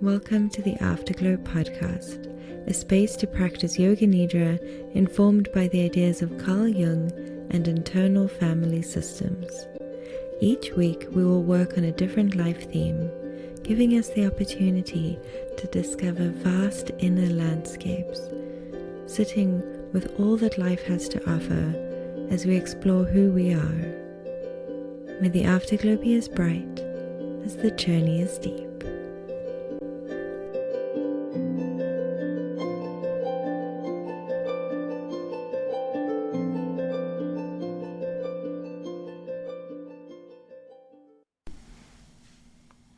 Welcome to the Afterglow podcast, a space to practice Yoga Nidra informed by the ideas of Carl Jung and internal family systems. Each week we will work on a different life theme, giving us the opportunity to discover vast inner landscapes, sitting with all that life has to offer as we explore who we are. May the afterglow be as bright as the journey is deep.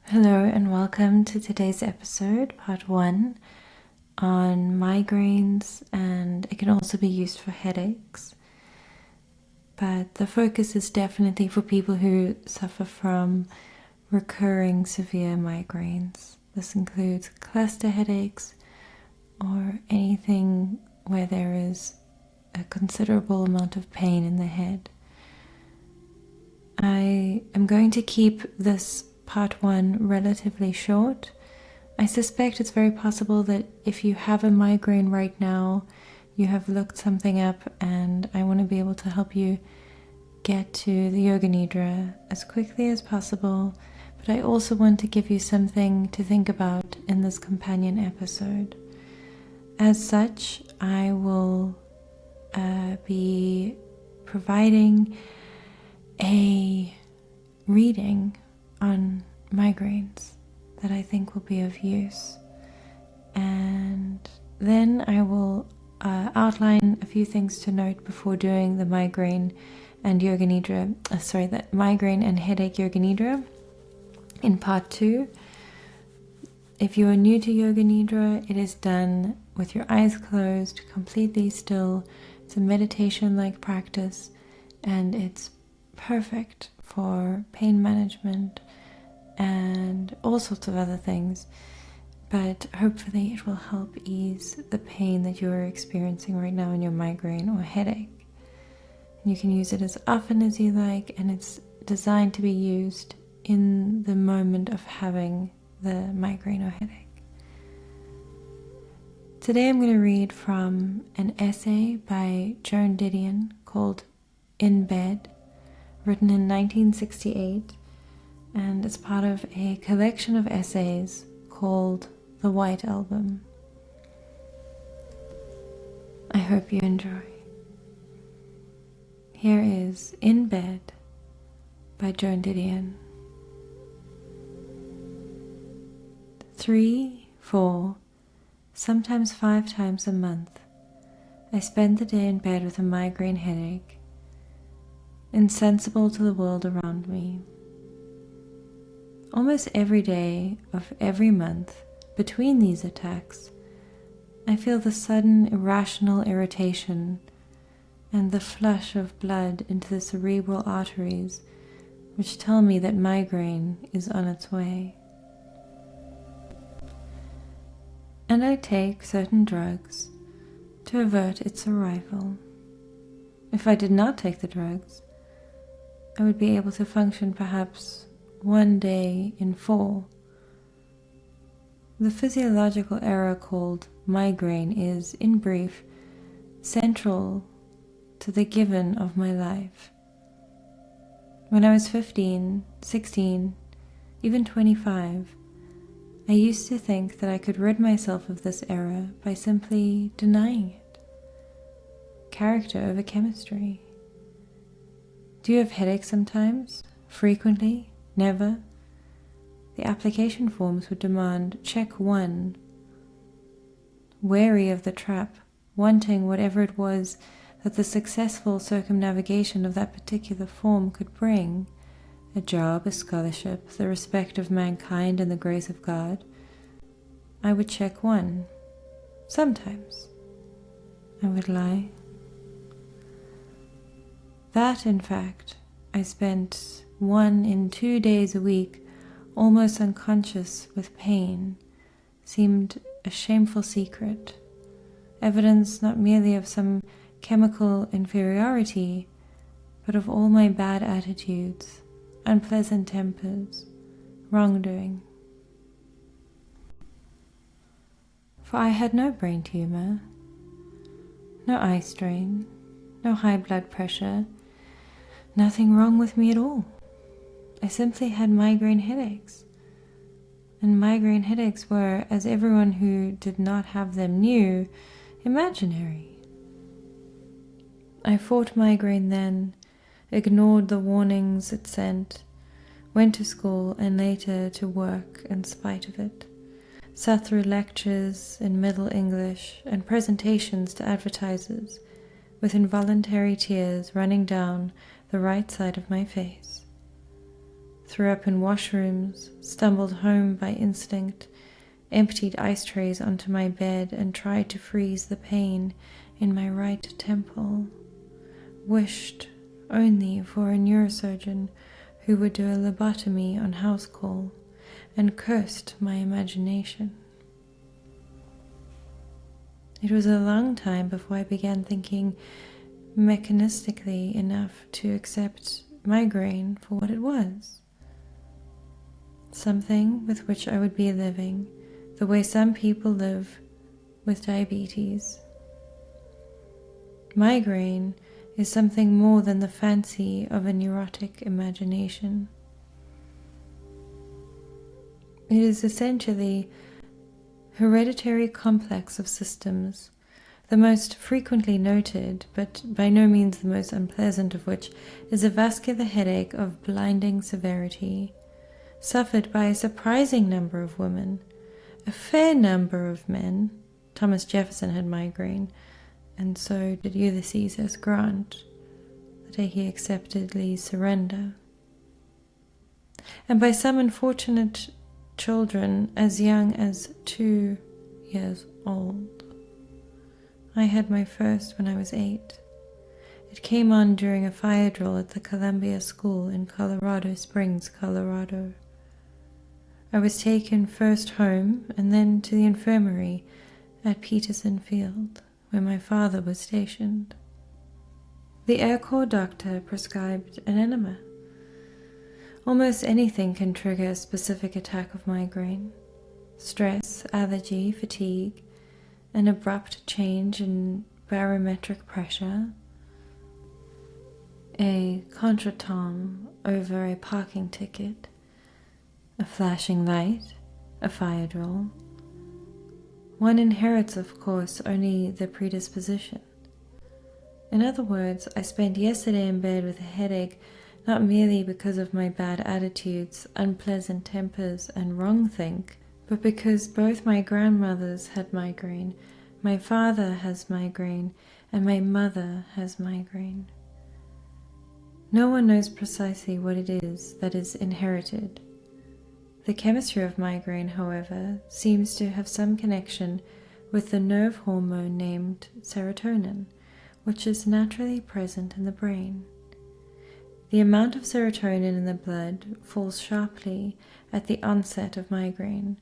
Hello and welcome to today's episode, part 1, on migraines, and it can also be used for headaches. But the focus is definitely for people who suffer from recurring severe migraines. This includes cluster headaches or anything where there is a considerable amount of pain in the head. I am going to keep this part 1 relatively short. I suspect it's very possible that if you have a migraine right now, you have looked something up, and I want to be able to help you get to the Yoga Nidra as quickly as possible, but I also want to give you something to think about in this companion episode. As such, I will be providing a reading on migraines that I think will be of use, and then I will outline a few things to note before doing the migraine and Yoga Nidra, that migraine and headache Yoga Nidra in part 2. If you are new to Yoga Nidra, it is done with your eyes closed, completely still. It's a meditation-like practice, and it's perfect for pain management and all sorts of other things, but hopefully it will help ease the pain that you're experiencing right now in your migraine or headache. You can use it as often as you like, and it's designed to be used in the moment of having the migraine or headache. Today I'm going to read from an essay by Joan Didion called In Bed, written in 1968, and it's part of a collection of essays called The White Album. I hope you enjoy. Here is In Bed by Joan Didion. 3, 4, sometimes 5 times a month, I spend the day in bed with a migraine headache, insensible to the world around me. Almost every day of every month between these attacks, I feel the sudden irrational irritation and the flush of blood into the cerebral arteries, which tell me that migraine is on its way. And I take certain drugs to avert its arrival. If I did not take the drugs, I would be able to function perhaps 1 day in 4. The physiological error called migraine is, in brief, central to the given of my life. When I was 15, 16, even 25, I used to think that I could rid myself of this error by simply denying it. Character over chemistry. Do you have headaches sometimes? Frequently? Never? The application forms would demand check 1. Wary of the trap, wanting whatever it was that the successful circumnavigation of that particular form could bring, a job, a scholarship, the respect of mankind and the grace of God, I would check 1. Sometimes I would lie. That, in fact, I spent 1 in 2 days a week, almost unconscious with pain, seemed a shameful secret, evidence not merely of some chemical inferiority, but of all my bad attitudes, unpleasant tempers, wrongdoing. for I had no brain tumor, no eye strain, no high blood pressure, nothing wrong with me at all. I simply had migraine headaches. And migraine headaches were, as everyone who did not have them knew, imaginary. I fought migraine then, ignored the warnings it sent, went to school and later to work in spite of it, sat through lectures in Middle English and presentations to advertisers with involuntary tears running down the right side of my face. Threw up in washrooms, stumbled home by instinct, emptied ice trays onto my bed and tried to freeze the pain in my right temple. Wished only for a neurosurgeon who would do a lobotomy on house call, and cursed my imagination. It was a long time before I began thinking mechanistically enough to accept migraine for what it was. Something with which I would be living the way some people live with diabetes. Migraine is something more than the fancy of a neurotic imagination. It is essentially a hereditary complex of systems, the most frequently noted, but by no means the most unpleasant of which, is a vascular headache of blinding severity, suffered by a surprising number of women, a fair number of men. Thomas Jefferson had migraine, and so did Ulysses S. Grant, the day he accepted Lee's surrender. And by some unfortunate children as young as 2 years old. I had my first when I was 8. It came on during a fire drill at the Columbia School in Colorado Springs, Colorado. I was taken first home and then to the infirmary at Peterson Field, where my father was stationed. The Air Corps doctor prescribed an enema. Almost anything can trigger a specific attack of migraine. Stress, allergy, fatigue, an abrupt change in barometric pressure, a contretemps over a parking ticket, a flashing light, a fire drill. One inherits, of course, only the predisposition. In other words, I spent yesterday in bed with a headache, not merely because of my bad attitudes, unpleasant tempers, and wrong think, but because both my grandmothers had migraine, my father has migraine, and my mother has migraine. No one knows precisely what it is that is inherited. The chemistry of migraine, however, seems to have some connection with the nerve hormone named serotonin, which is naturally present in the brain. The amount of serotonin in the blood falls sharply at the onset of migraine,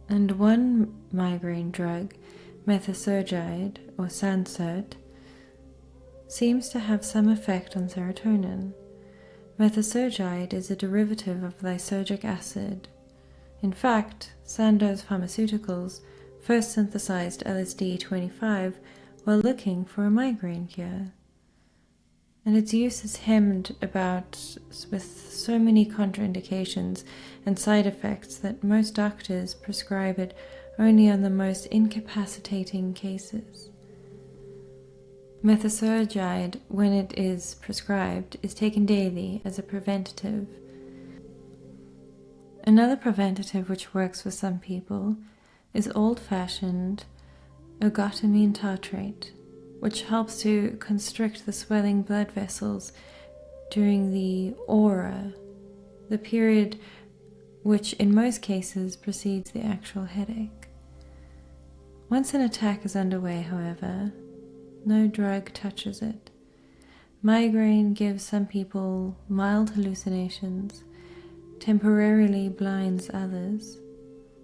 and one migraine drug, methosergide or Sansert, seems to have some effect on serotonin. Methosergide is a derivative of lysergic acid. In fact, Sandoz Pharmaceuticals first synthesized LSD-25 while looking for a migraine cure. And its use is hemmed about with so many contraindications and side effects that most doctors prescribe it only on the most incapacitating cases. Methosergide, when it is prescribed, is taken daily as a preventative. Another preventative which works for some people is old-fashioned ergotamine tartrate, which helps to constrict the swelling blood vessels during the aura, the period which in most cases precedes the actual headache. Once an attack is underway, however, no drug touches it. Migraine gives some people mild hallucinations, temporarily blinds others,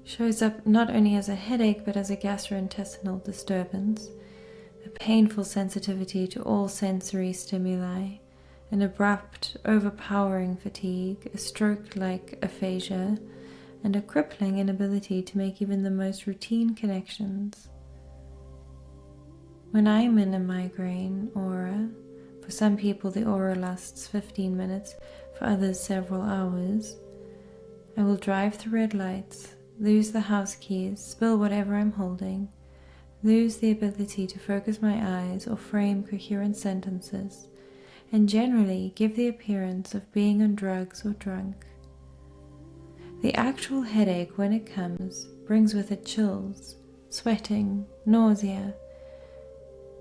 shows up not only as a headache but as a gastrointestinal disturbance, a painful sensitivity to all sensory stimuli, an abrupt, overpowering fatigue, a stroke-like aphasia, and a crippling inability to make even the most routine connections. When I'm in a migraine aura, for some people the aura lasts 15 minutes, for others several hours, I will drive through red lights, lose the house keys, spill whatever I'm holding, lose the ability to focus my eyes or frame coherent sentences, and generally give the appearance of being on drugs or drunk. The actual headache, when it comes, brings with it chills, sweating, nausea,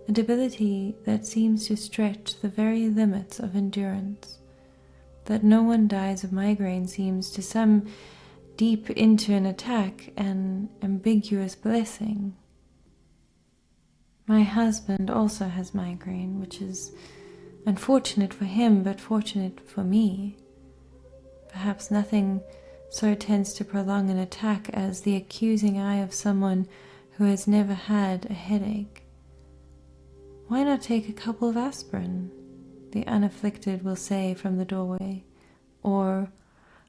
a debility that seems to stretch the very limits of endurance. That no one dies of migraine seems to some deep into an attack an ambiguous blessing. My husband also has migraine, which is unfortunate for him, but fortunate for me. Perhaps nothing so tends to prolong an attack as the accusing eye of someone who has never had a headache. Why not take a couple of aspirin? The unafflicted will say from the doorway. Or,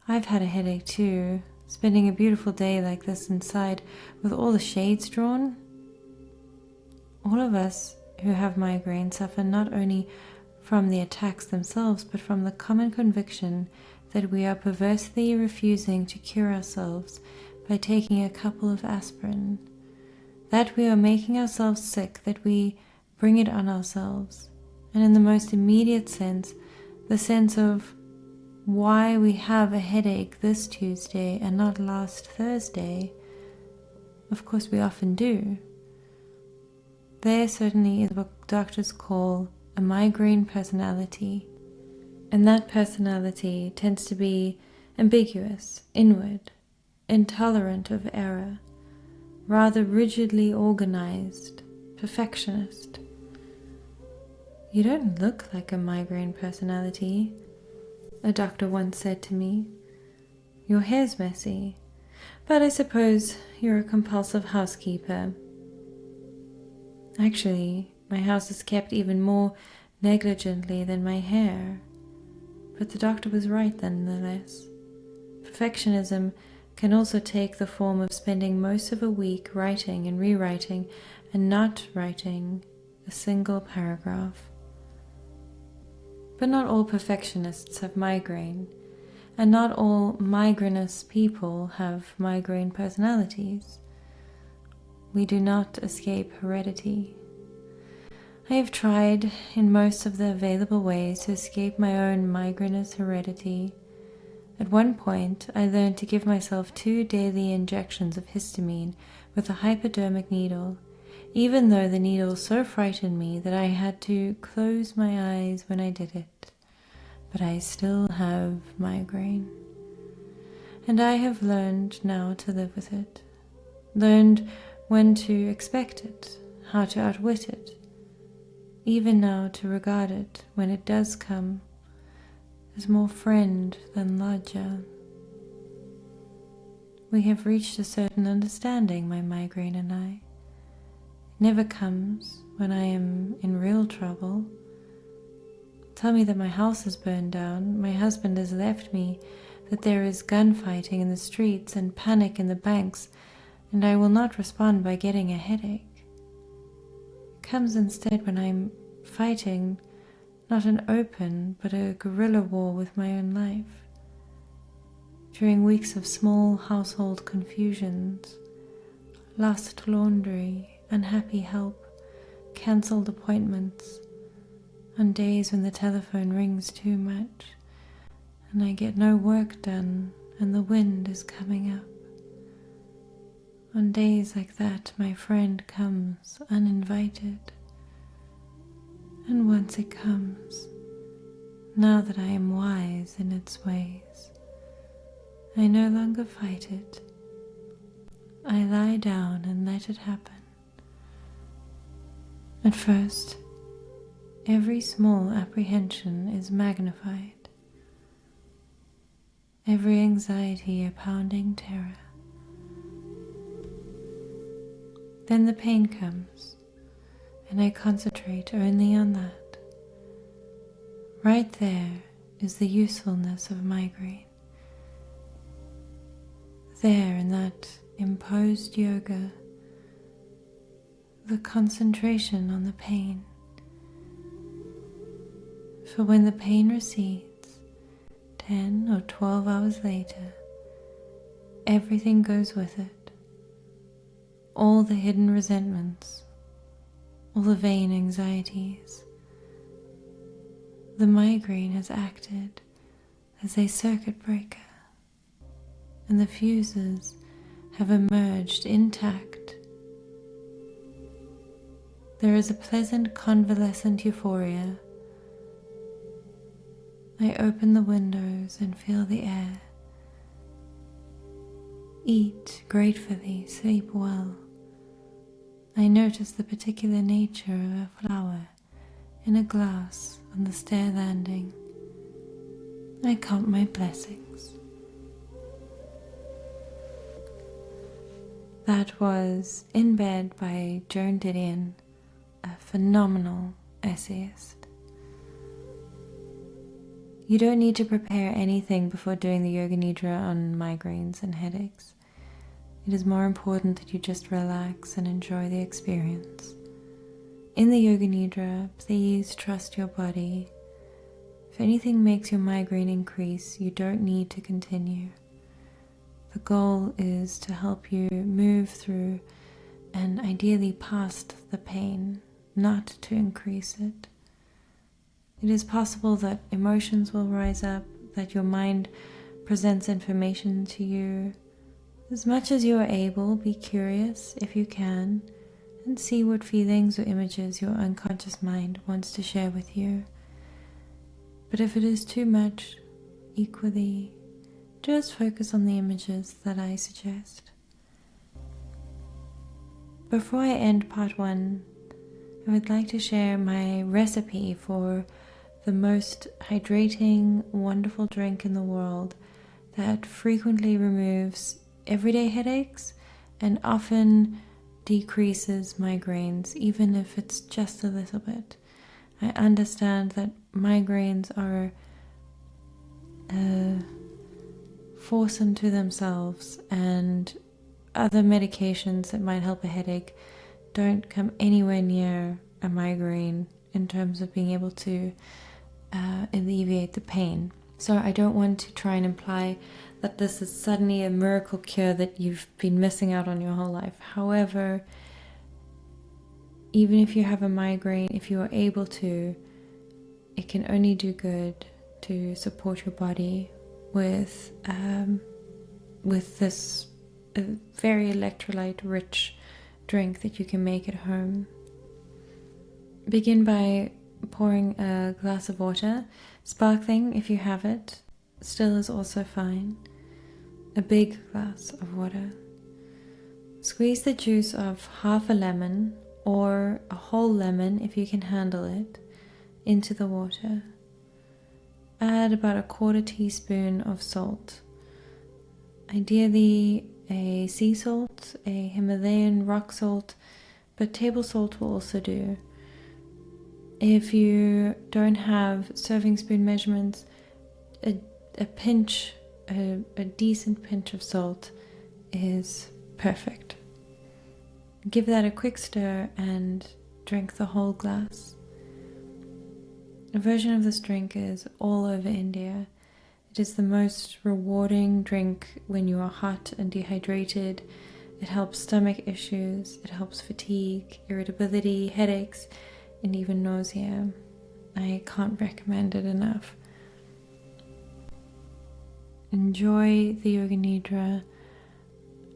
I've had a headache too, spending a beautiful day like this inside with all the shades drawn. All of us who have migraine suffer not only from the attacks themselves, but from the common conviction that we are perversely refusing to cure ourselves by taking a couple of aspirin, that we are making ourselves sick, that we bring it on ourselves, and in the most immediate sense, the sense of why we have a headache this Tuesday and not last Thursday. Of course we often do. There certainly is what doctors call a migraine personality, and that personality tends to be ambiguous, inward, intolerant of error, rather rigidly organized, perfectionist. You don't look like a migraine personality, a doctor once said to me. Your hair's messy, but I suppose you're a compulsive housekeeper. Actually, my house is kept even more negligently than my hair, but the doctor was right nonetheless. Perfectionism can also take the form of spending most of a week writing and rewriting and not writing a single paragraph. But not all perfectionists have migraine, and not all migrainous people have migraine personalities. We do not escape heredity. I have tried in most of the available ways to escape my own migrainous heredity. At one point, I learned to give myself 2 daily injections of histamine with a hypodermic needle, even though the needle so frightened me that I had to close my eyes when I did it. But I still have migraine. And I have learned now to live with it. Learned when to expect it, how to outwit it. Even now to regard it, when it does come, as more friend than lodger. We have reached a certain understanding, my migraine and I. It never comes when I am in real trouble. Tell me that my house is burned down, my husband has left me, that there is gunfighting in the streets and panic in the banks, and I will not respond by getting a headache. It comes instead when I'm fighting not an open but a guerrilla war with my own life. During weeks of small household confusions, lost laundry, unhappy help, cancelled appointments, on days when the telephone rings too much and I get no work done and the wind is coming up. On days like that, my friend comes uninvited. And once it comes, now that I am wise in its ways, I no longer fight it. I lie down and let it happen. At first, every small apprehension is magnified. Every anxiety a pounding terror. Then the pain comes, and I concentrate only on that. Right there is the usefulness of migraine. there in that imposed yoga, the concentration on the pain. For when the pain recedes, 10 or 12 hours later, everything goes with it. All the hidden resentments, all the vain anxieties. The migraine has acted as a circuit breaker, and the fuses have emerged intact. There is a pleasant convalescent euphoria. I open the windows and feel the air. Eat gratefully, sleep well. I notice the particular nature of a flower in a glass on the stair landing. I count my blessings. That was In Bed by Joan Didion, a phenomenal essayist. You don't need to prepare anything before doing the Yoga Nidra on migraines and headaches. It is more important that you just relax and enjoy the experience. In the Yoga Nidra, please trust your body. If anything makes your migraine increase, you don't need to continue. The goal is to help you move through and ideally past the pain, not to increase it. It is possible that emotions will rise up, that your mind presents information to you. As much as you are able, be curious if you can, and see what feelings or images your unconscious mind wants to share with you. But if it is too much, equally, just focus on the images that I suggest. Before I end part 1, I would like to share my recipe for the most hydrating, wonderful drink in the world that frequently removes everyday headaches and often decreases migraines, even if it's just a little bit. I understand that migraines are a force unto themselves, and other medications that might help a headache don't come anywhere near a migraine in terms of being able to alleviate the pain. So I don't want to try and imply that this is suddenly a miracle cure that you've been missing out on your whole life. However, even if you have a migraine, if you are able to, it can only do good to support your body with this very electrolyte-rich drink that you can make at home. Begin by pouring a glass of water, sparkling if you have it, still is also fine. A big glass of water. Squeeze the juice of half a lemon or a whole lemon if you can handle it into the water. Add about a 1/4 teaspoon of salt. Ideally a sea salt, a Himalayan rock salt, but table salt will also do. If you don't have serving spoon measurements, a pinch, a decent pinch of salt is perfect. Give that a quick stir and drink the whole glass. A version of this drink is all over India. It is the most rewarding drink when you are hot and dehydrated. It helps stomach issues, it helps fatigue, irritability, headaches, and even nausea. I can't recommend it enough. Enjoy the Yoga Nidra.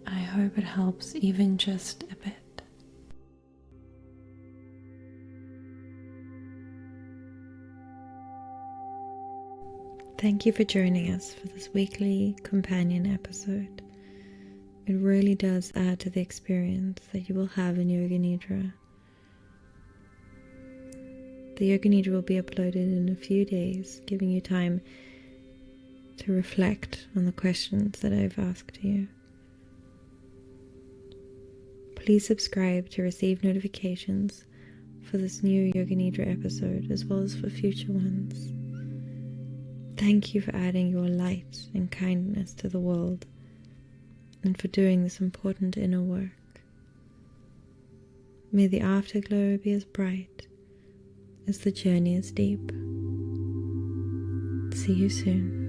I hope it helps even just a bit. Thank you for joining us for this weekly companion episode. It really does add to the experience that you will have in Yoga Nidra. The Yoga Nidra will be uploaded in a few days, giving you time to reflect on the questions that I've asked you. Please subscribe to receive notifications for this new Yoga Nidra episode as well as for future ones. Thank you for adding your light and kindness to the world. and for doing this important inner work. May the afterglow be as bright as the journey is deep. See you soon.